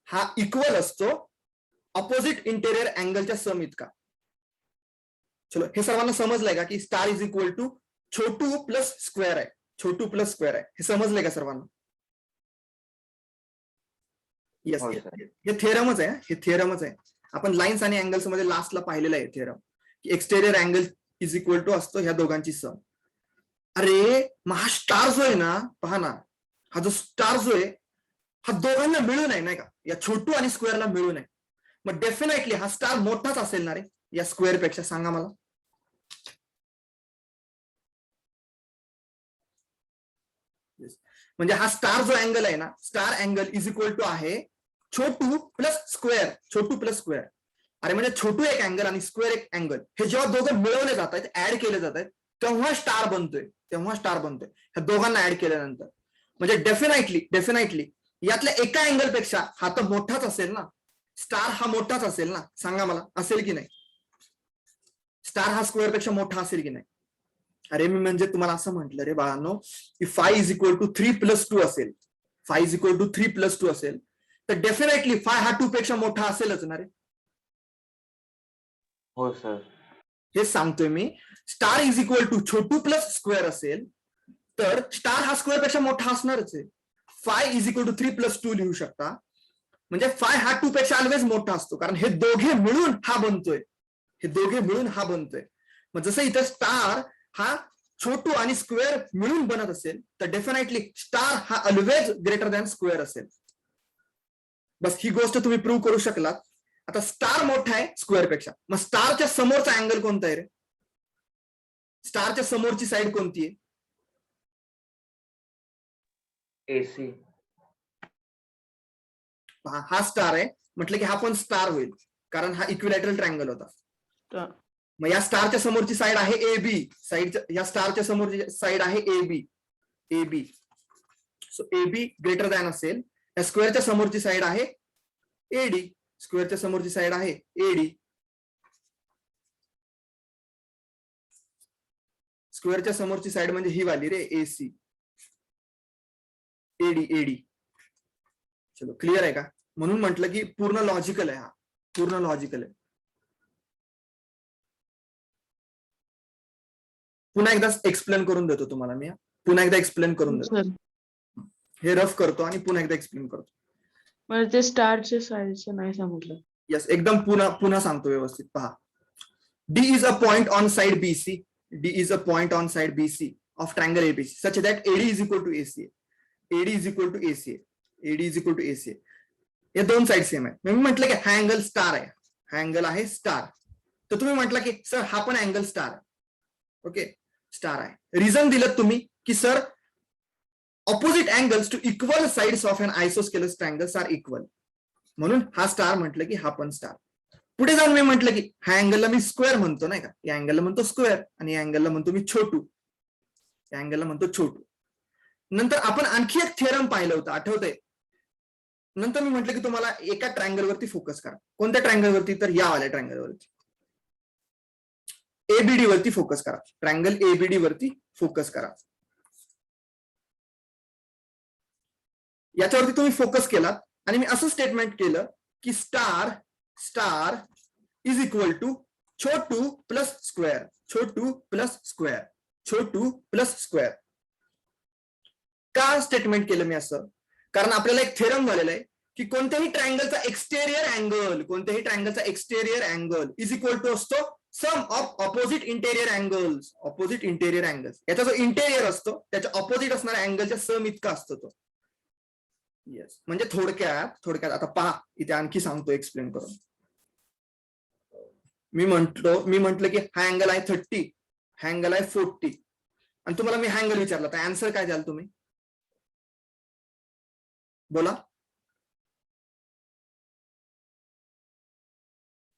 हा इक्वल असतो ऑपोजिट इंटेरियर अँगलच्या सम इतका. चलो, हे सर्वांना समजलंय का की स्टार इज इक्वल टू छोटू प्लस स्क्वेअर आहे, छोटू प्लस स्क्वेअर आहे, हे समजलंय का सर्वांना? येस, हे थेरमच आहे, हे थेरमच आहे. आपण लाईन्स आणि अँगल्स मध्ये लास्टला पाहिलेलं आहे थेरम की exterior angle is equal to असतो ह्या दोघांची सम. अरे मग हा स्टार जो आहे ना, पहा ना, हा जो स्टार जो आहे हा दोघांना मिळून आहे नाही का, या छोटू आणि स्क्वेअरला मिळून आहे. मग डेफिनेटली हा स्टार मोठाच असेल ना रे या स्क्वेअर पेक्षा, सांगा मला. म्हणजे हा स्टार जो अँगल आहे ना, star angle is equal to आहे छोटू प्लस स्क्वेअर, छोटू प्लस स्क्वेअर. अरे म्हणजे छोटू एक अँगल आणि स्क्वेअर एक अँगल हे जेव्हा दोघं मिळवले जात आहेत, ऍड केले जात आहेत, तेव्हा स्टार बनतोय, तेव्हा स्टार बनतोय ह्या दोघांना ऍड केल्यानंतर. म्हणजे डेफिनेटली यातल्या एका अँगल पेक्षा हा तर मोठाच असेल ना, स्टार हा मोठाच असेल ना, सांगा मला, असेल की नाही? स्टार हा स्क्वेअर पेक्षा मोठा असेल की नाही? अरे मी म्हणजे तुम्हाला असं म्हटलं रे बाळांनो की 5 इज इक्वल टू 3+2 असेल, 5 इज इक्वल टू 3+2 असेल तर डेफिनेटली 5 हा 2 पेक्षा मोठा असेलच ना रे. हो सर. हे सांगतोय मी. स्टार इज इक्वल टू छोटू प्लस स्क्वेअर असेल तर स्टार हा स्क्वेअर पेक्षा मोठा असणारच आहे. 5 इज इक्वल टू 3+2 लिहू शकता, म्हणजे 5 हा 2 पेक्षा ऑलवेज मोठा असतो, कारण हे दोघे मिळून हा बनतोय, हे दोघे मिळून हा बनतोय. मग जसं इथं स्टार हा छोटू आणि स्क्वेअर मिळून बनत असेल तर डेफिनेटली स्टार हा ऑलवेज ग्रेटर दॅन स्क्वेअर असेल. बस ही गोष्ट तुम्ही प्रूव्ह करू शकलात. आता स्टार मोठा आहे स्क्वेअर पेक्षा, मग स्टारच्या समोरचा अँगल कोणता आहे रे? स्टारच्या समोरची साईड कोणती आहे? AC. हा स्टार आहे, म्हटलं की हा पण स्टार होईल कारण हा इक्विलॅटरल ट्रायंगल होता. मग या स्टारच्या समोरची साईड आहे AB, साईडच्या या स्टारच्या समोरची साईड आहे AB. So AB greater than असेल. या स्क्वेअरच्या समोरची साईड आहे AD, स्क्वेअरच्या समोरची साईड आहे AD. स्क्वेअरच्या समोरची साईड म्हणजे ही वाली रे AC, AD. चलो, क्लिअर आहे का? म्हणून म्हटलं की पूर्ण लॉजिकल आहे, हा पूर्ण लॉजिकल आहे. पुन्हा एकदा एक्सप्लेन करून देतो तुम्हाला मी, पुन्हा एकदा एक्सप्लेन करून देतो. हे रफ करतो आणि पुन्हा एकदा एक्सप्लेन करतो. म्हणजे ते स्टारच्या साईडचं नाही समजलं. येस, एकदम पुन्हा सांगतो व्यवस्थित. पहा, D is a point on side BC. D is a point on side BC of triangle ABC such that AD is equal to ACA. AD is equal to ACA. AD is equal to ACA. या दोन side same आहे. मी म्हटलं की हा angle star आहे, हा angle आहे star. तर तुम्ही म्हटलं की सर हा पण अँगल स्टार आहे. ओके, स्टार आहे. रिझन दिलं तुम्ही की sir opposite angles to equal sides of an isosceles triangles are equal, म्हणून हा स्टार म्हटलं की हा पण स्टार. पुढे जाऊन मी म्हटलं की ह्या अँगलला मी स्क्वेअर म्हणतो नाही का, या अँगलला म्हणतो स्क्वेअर आणि या अँगलला म्हणतो मी छोटू, या अँगलला म्हणतो छोटू. नंतर आपण आणखी एक थेरम पाहिलं होतं, आठवतंय? नंतर मी म्हटलं की तुम्हाला एका ट्रायंगल वरती फोकस करा. कोणत्या ट्रायंगल वरती? तर या वाल्या ट्रायंगल वरती, एबीडी वरती फोकस करा. ट्रायंगल एबीडी वरती फोकस करा. याच्यावरती तुम्ही फोकस केलात आणि मी असं स्टेटमेंट केलं की स्टार इज इक्वल टू छोटू प्लस स्क्वेअर, छोटू प्लस स्क्वेअर, छोटू प्लस स्क्वेअर. का स्टेटमेंट केलं मी असं? कारण आपल्याला एक थेरम झालेला आहे की कोणत्याही ट्रायंगलचा exterior angle is equal to असतो sum of opposite interior angles. Opposite interior angles, याचा जो इंटेरियर असतो त्याच्या ऑपोजिट असणाऱ्या अँगलच्या सम इतका असतो तो. येस, म्हणजे थोडक्यात आता पहा, इथे आणखी सांगतो एक्सप्लेन करून. मी म्हंटल की हा अँगल आहे 30, हा अँगल आहे 40, आणि तुम्हाला मी हा अँगल विचारला तर आन्सर काय द्याल तुम्ही? बोला.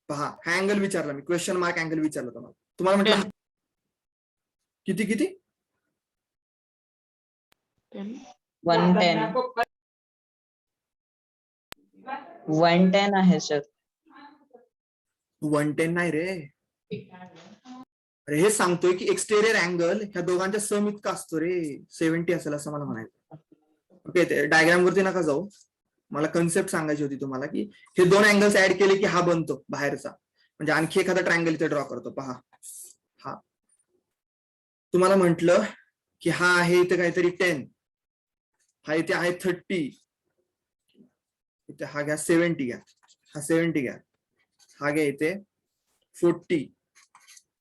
पहा, हा अँगल विचारला मी, क्वेश्चन मार्क अँगल विचारला तुम्हाला म्हटलं किती 110. 110 आहे सर. 110 नाही रे. अरे हे सांगतोय की एक्सटेरियर अँगल ह्या दोघांच्या सम इतका असतो रे, 70 असेल असं मला म्हणायचं. ओके, ते डायग्राम वरती नका जाऊ, मला कन्सेप्ट सांगायची होती तुम्हाला की हे दोन अँगल्स ऍड केले की हा बनतो बाहेरचा. म्हणजे आणखी एखादा ट्रायंगल इथे ड्रॉ करतो. पहा, हा तुम्हाला म्हंटल की हा आहे इथे काहीतरी 10, हा इथे आहे 30, इथे हा घ्या 70, घ्या हा 70, घ्या हा घ्या इथे 40.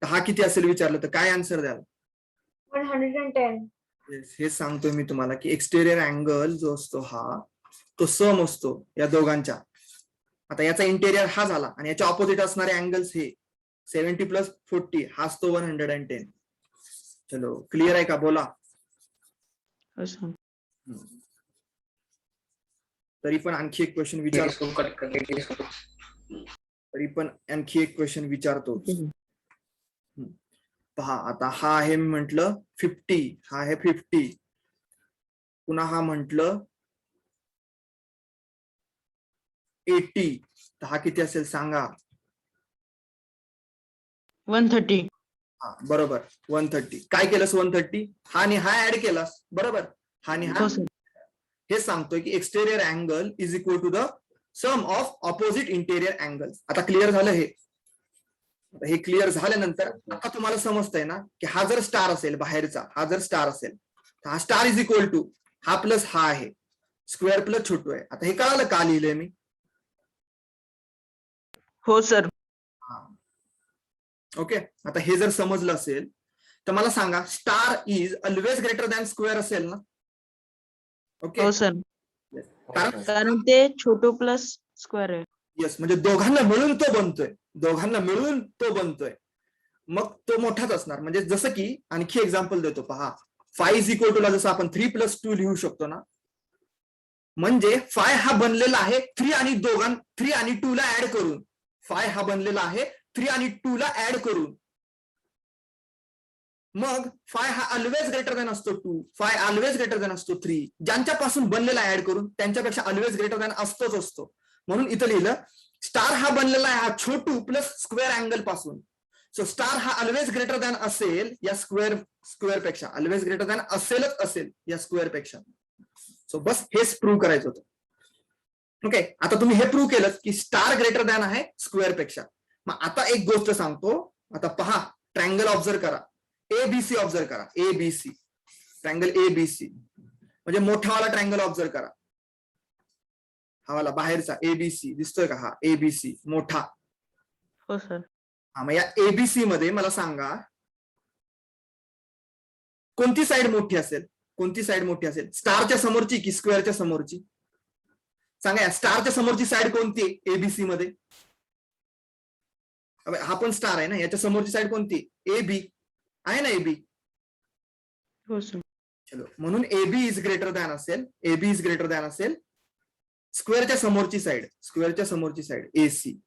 हा किती असेल विचारलं तर काय आन्सर द्याल? 110. हे सांगतोय मी तुम्हाला की एक्सटेरियर अँगल जो असतो हा तो सम असतो या दोघांच्या. आता याचा इंटेरियर हा झाला आणि याच्या ऑपोजिट असणारे अँगल्स हे 70 प्लस 40 हा असतो 110. चलो, क्लिअर आहे का? बोला. हो सर. तरी पण आणखी एक क्वेश्चन विचारतो. पहा, आता हा आहे मी म्हंटल 50, हा आहे 50, पुन्हा हा म्हंटल 80, तर हा किती असेल सांगा? 130. हा बरोबर, 130. काय केलंस 130? हा आणि हा ऍड केलास, बरोबर. हा आणि हा हो सर. हे सांगतोय की exterior angle is equal to the sum of opposite interior angles. आता क्लिअर झालं हे क्लिअर झाल्यानंतर आता तुम्हाला समजतंय ना की हा जर स्टार असेल बाहेरचा, हा जर स्टार असेल तर हा स्टार इज इक्वल टू हा प्लस हा आहे, स्क्वेअर प्लस छोटू आहे. आता हे कळालं का लिहिलंय मी? हो सर. ओके, आता हे जर समजलं असेल तर मला सांगा, star is always greater than square असेल ना? ओके, हो सर. कारण ते छोटू प्लस स्क्वेअर आहे. येस, म्हणजे दोघांना मिळून तो बनतोय, मग तो मोठाच असणार. म्हणजे जसं की आणखी एक्झाम्पल देतो पहा, 5 इज इक्वल टू ला जसं आपण 3 + 2 लिहू शकतो ना, म्हणजे 5 हा बनलेला आहे 3 आणि 2 ला ऍड करून. 5 हा बनलेला आहे 3 आणि 2 ला ऍड करून. मग 5 हा ऑलवेज ग्रेटर दॅन असतो 2, 5 ऑलवेज ग्रेटर दॅन असतो 3. ज्यांच्यापासून बनलेला ऍड करून त्यांच्यापेक्षा ऑलवेज ग्रेटर दॅन असतो. म्हणून इथं लिहिलं स्टार हा बनलेला आहे हा छोटू प्लस स्क्वेअर अँगल पासून. सो स्टार हा ऑलवेज ग्रेटर दॅन असेल या स्क्वेअर पेक्षा, ऑलवेज ग्रेटर दॅन असेल या स्क्वेअर पेक्षा. सो बस हेच प्रूव्ह करायचं होतं. ओके, आता तुम्ही हे प्रूव्ह केलं की स्टार ग्रेटर दॅन आहे स्क्वेअर पेक्षा. मग आता एक गोष्ट सांगतो, आता पहा, ट्रायंगल ऑब्झर्व करा, एबीसी ऑब्झर्व करा, एबीसी ट्रायंगल एबीसी म्हणजे मोठावाला ट्रायंगल ऑब्झर्व करा. हा वाला बाहेरचा एबीसी दिसतोय का? हा एबीसी मोठा. हो सर. हा, मग या एबीसी मध्ये मला सांगा कोणती साइड मोठी असेल? स्टारच्या समोरची की स्क्वेअरच्या समोरची? सांगा, या स्टारच्या समोरची साइड कोणती आहे एबीसी मध्ये? हा पण स्टार आहे ना, याच्या समोरची साइड कोणती? एबी आहे ना, एबी. हो सर. चलो, म्हणून एबी इज ग्रेटर दॅन असेल स्क्वेअरच्या समोरची साइड एसी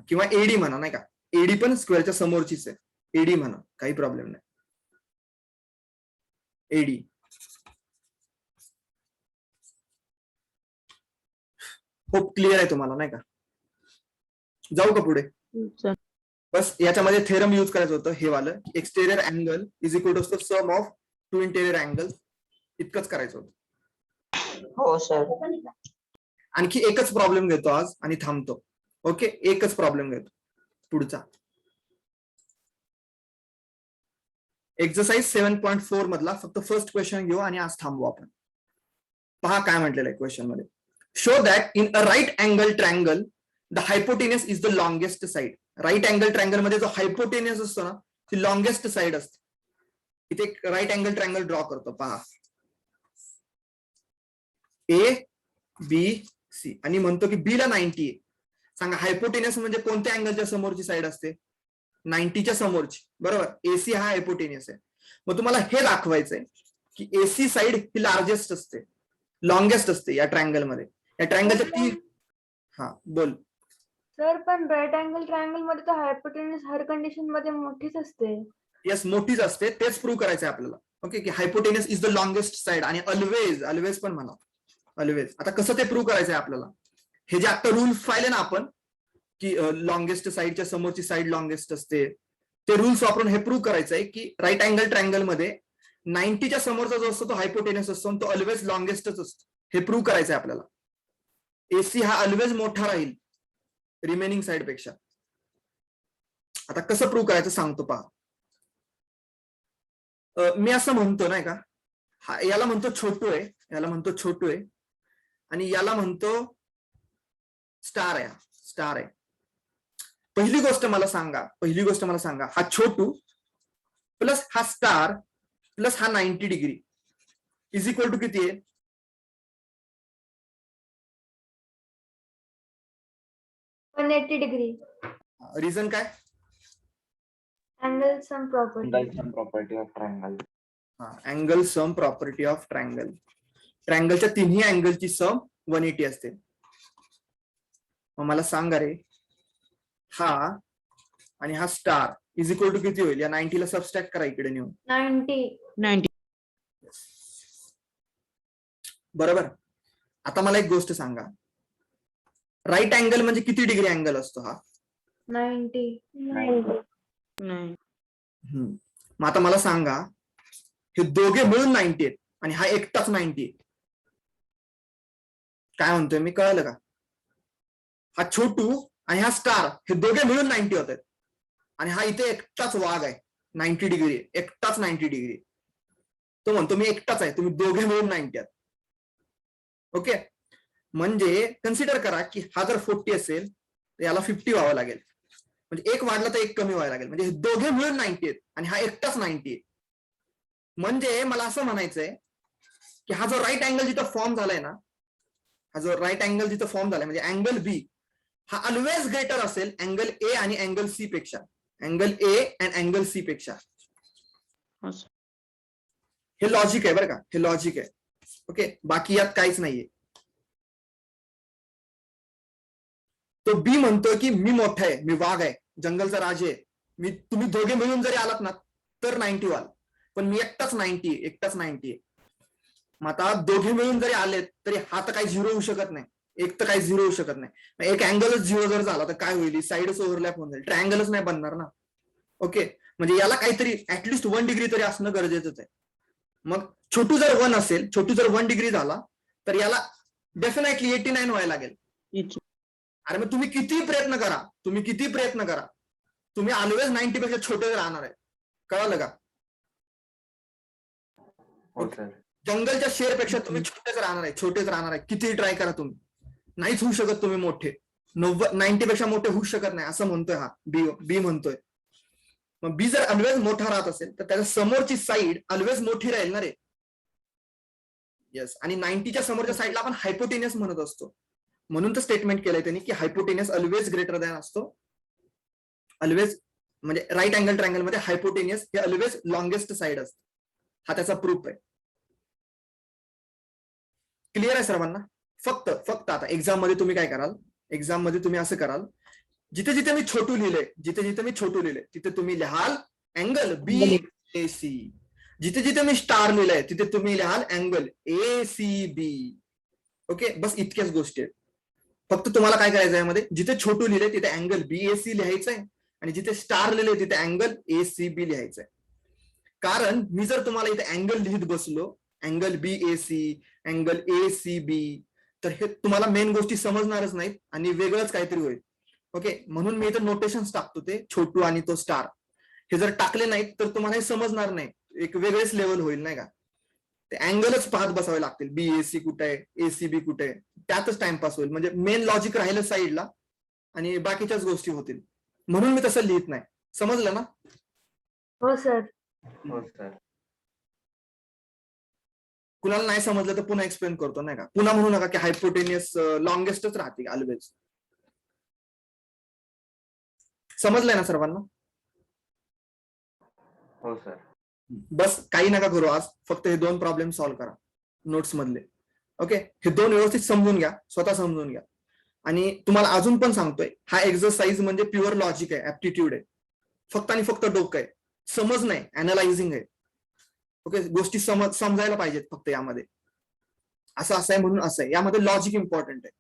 किंवा एडी म्हणा, नाही का? एडी पण स्क्वेअरच्या समोरचीच आहे, एडी म्हणा, काही प्रॉब्लेम नाही. एडी होप क्लिअर आहे तुम्हाला, नाही का? जाऊ का पुढे? सर बस याच्यामध्ये थेरम यूज करायचं होतं, हे वालं, exterior angle is equal to sum of two interior angle, इतकंच करायचं होतं. हो सर. आणखी एकच प्रॉब्लेम घेतो आज आणि थांबतो. ओके, एकच प्रॉब्लेम घेतो पुढचा. एक्सरसाइज 7.4 मधला फक्त फर्स्ट क्वेश्चन घेऊ आणि आज थांबू आपण. पहा काय म्हटलेलं आहे क्वेश्चन मध्ये. Show that in a right angle triangle the hypotenuse is the longest side. Right angle triangle मध्ये जो हायपोटेनियस असतो ना, ती लॉंगेस्ट साइड असते. इथे एक राईट अँगल ट्रायंगल ड्रॉ करतो, पहा. ए बी सी आणि म्हणतो की बी ला 90 आहे. सांगा हायपोटेनियस म्हणजे कोणत्या अँगलच्या समोरची साइड असते? 90च्या समोरची, बरोबर. एसी हा हायपोटेनियस आहे. मग तुम्हाला हे दाखवायचंय की एसी साइड ही लार्जेस्ट असते, लॉंगेस्ट असते या ट्रायंगल मध्ये. या ट्रायंगलच्या तीन. हा बोल. सर पण राईट अँगल ट्रायंगल मध्ये तर हायपोटेन्यूस हर कंडिशन मध्ये मोठीच असते. यस, मोठीच असते. तेच प्रूव्ह करायचंय आपल्याला. ओके, की hypotenuse is the longest side आणि ऑलवेज, ऑलवेज पण म्हणा, ऑलवेज. आता कसं ते प्रूव्ह करायचंय आपल्याला? हे जे आता रूल पाहिले ना आपण, की लॉंगेस्ट साइडच्या समोरची साइड लॉंगेस्ट असते, ते रूल्स वापरून हे प्रूव्ह करायचंय की राईट अँगल ट्रायंगल मध्ये 90च्या समोरचा जो असतो तो हायपोटेनियस असतो आणि तो ऑलवेज लॉंगेस्टच असतो. हे प्रूव्ह करायचंय आपल्याला. एसी हा ऑलवेज मोठा राहील रिमेनिंग साइड पेक्षा. आता कसं प्रूव्ह करायचं सांगतो, पहा. मी असं म्हणतो नाही का, याला म्हणतो छोटू आहे, याला म्हणतो छोटू आहे आणि याला म्हणतो स्टार आहे, स्टार आहे. पहिली गोष्ट मला सांगा, हा छोटू प्लस हा स्टार प्लस हा 90 डिग्री इज इक्वल टू किती आहे? 180 डिग्री. रिझन काय? Angle sum property. Property of triangle. Angle sum property of triangle. ट्रायंगलच्या तिन्ही अँगलची सम 180 असते. मग मला सांगा रे, हा आणि हा स्टार इज इक्वल टू किती होईल? या 90 ला सबस्ट्रॅक्ट करा इकडे नेऊन. 90. बरोबर. आता मला एक गोष्ट सांगा, राईट अँगल म्हणजे किती डिग्री अँगल असतो हा? 90. नाही. मग आता मला सांगा, हे दोघे मिळून 90 आहेत आणि हा एकटाच 90 आहे. काय म्हणतोय मी, कळलं का? हा छोटू आणि हा स्टार हे दोघे मिळून 90 होत आहेत आणि हा इथे एकटाच वाघ आहे, 90 डिग्री, एकटाच 90 डिग्री. तो म्हणतो मी एकटाच आहे, तुम्ही दोघे मिळून 90 आहात. ओके, म्हणजे कन्सिडर करा की हा जर 40 असेल तर याला 50 व्हावं लागेल. म्हणजे एक वाढला तर एक कमी व्हायला लागेल. म्हणजे हे दोघे मिळून 90 आहेत आणि हा एकटाच 90 आहे. म्हणजे मला असं म्हणायचंय की हा जो राईट अँगल जिथं फॉर्म झालाय ना, हा जो राईट अँगल जिथं फॉर्म झालाय म्हणजे अँगल बी हा ऑलवेज ग्रेटर असेल अँगल ए आणि अँगल सी पेक्षा. Angle A and angle C पेक्षा. हो सर. हे लॉजिक आहे बरं का, हे लॉजिक आहे. ओके, बाकी यात काहीच नाहीये. तो बी म्हणतोय की मी मोठा आहे, मी वाघ आहे, जंगलचा राजे आहे. तुम्ही दोघे मिळून जरी आलात ना तर 90 व्हाल, पण मी एकटाच 90 आहे. मग आता दोघे मिळून जरी आलेत तरी हा तर काही 0 होऊ शकत नाही, एक तर काही 0 होऊ शकत नाही. एक अँगलच 0 जर झाला तर काय होईल? साइडच ओव्हरलॅप होऊन जाईल, ट्रायंगलच नाही बनणार ना. ओके, म्हणजे याला काहीतरी ऍटलिस्ट 1 डिग्री तरी असणं गरजेचंच आहे. मग छोटू जर 1 असेल, छोटू जर 1 डिग्री झाला तर याला डेफिनेटली 89 व्हायला लागेल. अरे मग तुम्ही किती प्रयत्न करा, तुम्ही ऑलवेज 90 पेक्षा छोटे राहणार आहे. कळलं का? जंगलच्या शेरपेक्षा तुम्ही छोटेच राहणार आहे. कितीही ट्राय करा तुम्ही, नाहीच होऊ शकत तुम्ही मोठे. 90 पेक्षा मोठे होऊ शकत नाही असं म्हणतोय हा बी म्हणतोय. मग बी जर ऑलवेज मोठा राहत असेल तर त्याच्या समोरची साईड ऑलवेज मोठी राहील ना रे. येस, आणि 90च्या समोरच्या साईडला आपण हायपोटेनियस म्हणत असतो. म्हणून तर स्टेटमेंट केलंय त्यांनी की हायपोटेनियस ऑलवेज ग्रेटर दॅन असतो. ऑलवेज म्हणजे राईट अँगल ट्रायंगल मध्ये हायपोटेनियस हे ऑलवेज लॉंगेस्ट साइड असते. हा त्याचा प्रूफ आहे. क्लिअर आहे सर्वांना? फक्त आता एक्झाम मध्ये तुम्ही काय कराल, एक्झाम मध्ये तुम्ही असं कराल, जिथे जिथे मी छोटू लिहिलंय तिथे तुम्ही लिहाल अँगल बी ए सी. जिथे जिथे मी स्टार लिहिलंय तिथे तुम्ही लिहाल angle A C B. Okay, बस इतक्याच गोष्टी आहेत. फक्त तुम्हाला काय करायचं यामध्ये, जिथे छोटू लिहिले तिथे अँगल बीएसी लिहायचं आहे आणि जिथे स्टार लिहिले तिथे अँगल एसीबी लिहायचं आहे. कारण मी जर तुम्हाला इथे अँगल लिहित बसलो, अँगल बीएसी, अँगल एसीबी, तर हे तुम्हाला मेन गोष्टी समजणारच नाहीत आणि वेगळंच काहीतरी होईल. ओके, म्हणून मी इथे नोटेशन टाकतो ते छोटू आणि तो स्टार. हे जर टाकले नाहीत तर तुम्हाला हे समजणार नाही, एक वेगळेच लेवल होईल नाही का. ते अँगलच पाहत बसावे लागतील, बीएसी कुठे आहे, एसीबी कुठे आहे, त्यातच टाइमपास होईल. म्हणजे मेन लॉजिक राहिलं साईडला आणि बाकीच्याच गोष्टी होतील. म्हणून मी तसं लिहित नाही. समजलं ना? हो सर. हो सर. कुणाला नाही समजलं तर पुन्हा एक्सप्लेन करतो नाही का. पुन्हा म्हणू नका की हायपोटेनियस लॉंगेस्टच राहते ऑलवेज. समजलंय ना सर्वांना? हो सर. बस काही नका करू आज, फक्त हे 2 प्रॉब्लेम सॉल्व्ह करा नोट्स मधले. ओके, हे 2 व्यवस्थित समजून घ्या, स्वतः समजून घ्या. आणि तुम्हाला अजून पण सांगतोय, हा एक्सरसाइज म्हणजे प्युअर लॉजिक आहे, ऍप्टिट्यूड आहे, फक्त आणि फक्त डोकं आहे, समज नाही, अनालायझिंग आहे. ओके, गोष्टी समजायला पाहिजेत फक्त यामध्ये. असं आहे म्हणून असं आहे, यामध्ये लॉजिक इम्पॉर्टंट आहे,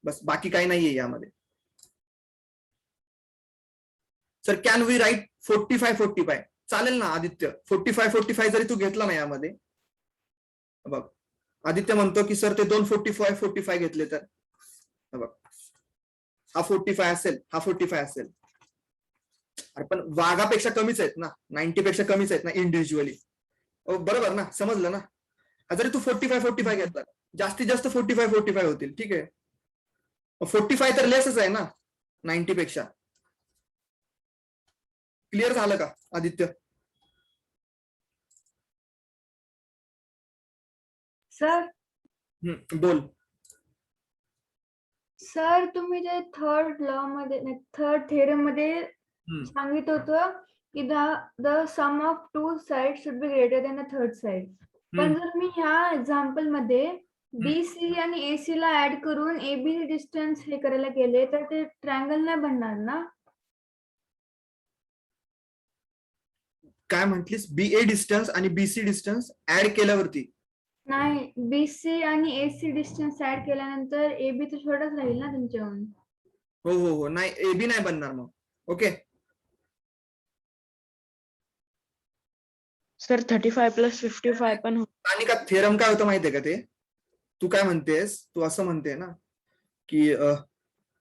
बस बाकी काही नाहीये यामध्ये. Sir can we write 45-45? चालेल ना आदित्य? 45-45 जरी तू घेतला ना यामध्ये, बघ आदित्य म्हणतो की सर ते 2 45-45 घेतले तर बघ, हा 45 असेल, हा 45 असेल. अरे पण वाघापेक्षा कमीच आहेत ना, 90 पेक्षा कमीच आहेत ना इंडिव्हिज्युअली. बरोबर ना, समजलं ना? जरी तू 45-45 घेतला, जास्तीत जास्त 45-45 होतील. ठीक आहे, 45 तर लेसच आहे ना 90 पेक्षा. क्लिअर झालं का आदित्य? सर बोल. सर तुम्ही जे थर्ड लॉ मध्ये, थर्ड थेरम मध्ये सांगित होतं की the sum of 2 side should be greater than the third side. पण जर मी ह्या एक्झाम्पल मध्ये बीसी आणि एसी ला ऍड करून एबी डिस्टन्स हे करायला गेले तर ते ट्रायंगल नाही बनणार ना? काय म्हटलीस? बीए डिस्टन्स आणि बीसी डिस्टन्स ऍड केल्यावरती? नाही, बीसी आणि एसी डिस्टन्स ऍड केल्यानंतर एबी तर छोटाच राहील ना तुमच्याहून. हो हो हो, नाही एबी नाही बनणार मग. ओके, सर 35+55 पण आणि का थेरम काय होतं माहितीये का ते? तू काय म्हणतेस, तू असं म्हणते ना की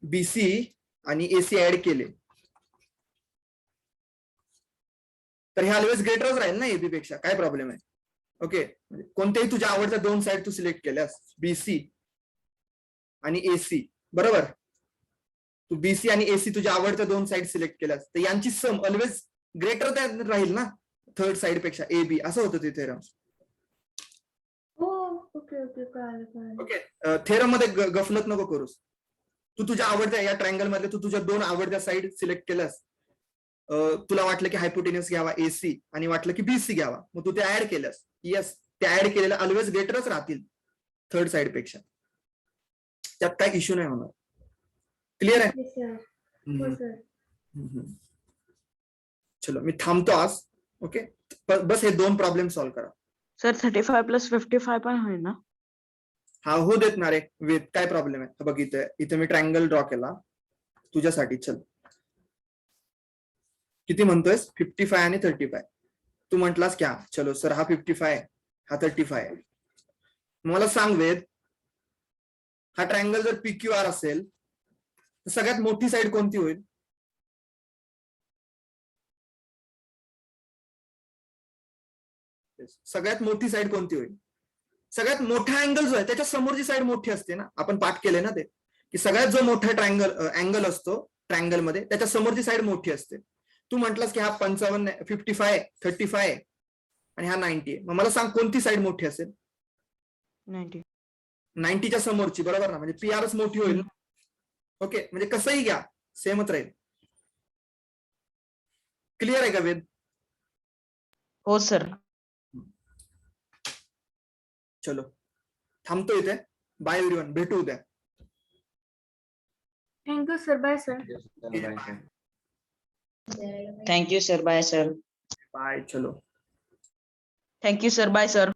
बीसी आणि एसी ऍड केले तर हे ऑलवेज ग्रेटरच राहील ना एबी पेक्षा. काय प्रॉब्लेम आहे? ओके, कोणत्याही तुझ्या आवडत्या 2 साइड तू सिलेक्ट केल्यास, बीसी आणि एसी, बरोबर? तू बीसी आणि एसी तुझ्या आवडत्या 2 साइड सिलेक्ट केल्यास तर यांची सम ऑलवेज ग्रेटर राहील ना थर्ड साइड पेक्षा, एबी. असं होतं ते थेरम. हो, ओके ओके, कळालं. ओके, थेरम मध्ये गफलत नको करूस. तू तुझ्या आवडत्या या ट्रायंगल मध्ये तू तुझ्या 2 आवडत्या साइड सिलेक्ट केल्यास. तुला वाटलं की हायपोटेनियस घ्यावा एसी आणि वाटलं की बीसी घ्यावा, मग तू ते ऍड केलंस. येस, ते ऍड केलेलं ऑलवेज ग्रेटरच राहतील थर्ड साइड पेक्षा, त्यात काही इश्यू नाही होणार. क्लिअर आहे? हो सर. चलो मी थांबतो आज. ओके, बस हे 2 प्रॉब्लेम सॉल्व्ह करा. सर 35+55 पण होईल ना? हा हो देत ना रे वेद, काय प्रॉब्लेम आहे? बघ इथे मी ट्रायंगल ड्रॉ केला तुझ्यासाठी. चल, किती म्हणतोयस? 55 आणि 35. तू म्हटलास क्या? चलो सर हा 55 आहे, हा 35 आहे. मला सांग वेद, हा ट्रायंगल जर PQR असेल तर सगळ्यात मोठी साइड कोणती होईल? सगळ्यात मोठी साइड कोणती होईल? सगळ्यात मोठा अँगल जो आहे त्याच्या समोरची साइड मोठी असते ना. आपण पाठ केले ना ते, की सगळ्यात जो मोठा अँगल असतो ट्रायंगल मध्ये त्याच्या समोरची साइड मोठी असते. तू म्हटलास की हा 55, 55, 35 आणि हा 90 आहे. मग मला सांग कोणती साइड मोठी असेल? 90च्या समोरची, बरोबर ना? म्हणजे पीआरच मोठी होईल. ओके, म्हणजे कसंही घ्या सेमच राहील. क्लिअर आहे का वेद? हो सर. चलो थांबतो इथे. बाय एव्हरीवन, भेटू उद्या. Thank you sir. Bye sir. Thank you sir. Bye sir. Bye. चलो. Thank you sir. Bye sir.